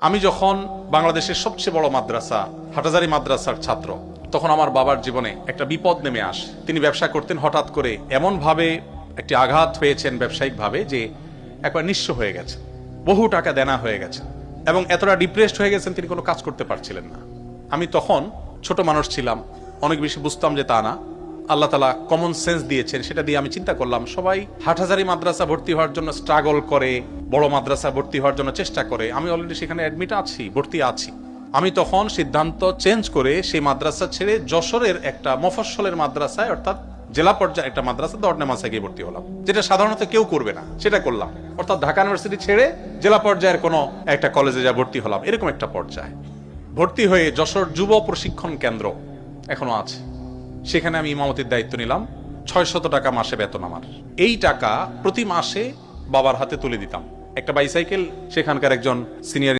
আমি যখন বাংলাদেশের সবচেয়ে বড় মাদ্রাসা হাটাজারি মাদ্রাসার ছাত্র, তখন আমার বাবার জীবনে একটা বিপদ নেমে আসে। তিনি ব্যবসা করতেন, হঠাৎ করে এমন ভাবে একটি আঘাত হয়েছেন ব্যবসায়িক ভাবে যে একবার নিঃস্ব হয়ে গেছে, বহু টাকা দেনা হয়ে গেছে এবং এতটা ডিপ্রেসড হয়ে গেছেন তিনি কোনো কাজ করতে পারছিলেন না। আমি তখন ছোট মানুষ ছিলাম, অনেক বেশি বুঝতাম যে তা না, আল্লাহ তাআলা কমন সেন্স দিয়েছেন, সেটা দিয়ে আমি চিন্তা করলাম সবাই হাটহাজারী মাদ্রাসা ভর্তি হওয়ার জন্য স্ট্রাগল করে, বড় মাদ্রাসা ভর্তি হওয়ার জন্য চেষ্টা করে, আমি অলরেডি সেখানে অ্যাডমিট আছি, ভর্তি আছি। আমি তখন সিদ্ধান্ত চেঞ্জ করে সেই মাদ্রাসা ছেড়ে যশোরের একটা মফস্বলের মাদ্রাসায়, অর্থাৎ জেলা পর্যায়ে একটা মাদ্রাসা দর্নেমাসে গিয়ে ভর্তি হলাম, যেটা সাধারণত কেউ করবে না, সেটা করলাম। অর্থাৎ ঢাকা ইউনিভার্সিটি ছেড়ে জেলা পর্যায়ের কোনো একটা কলেজে যা ভর্তি হলাম, এরকম একটা পর্যায়ে ভর্তি হয়ে যশোর যুব প্রশিক্ষণ কেন্দ্র এখনো আছে, সেখানে আমি ইমামতির দায়িত্ব নিলাম। ৬০০ টাকা মাসে বেতন আমার। এই টাকা প্রতি মাসে বাবার হাতে তুলে দিতাম। একটা বাইসাইকেল সেখানকার একজন সিনিয়র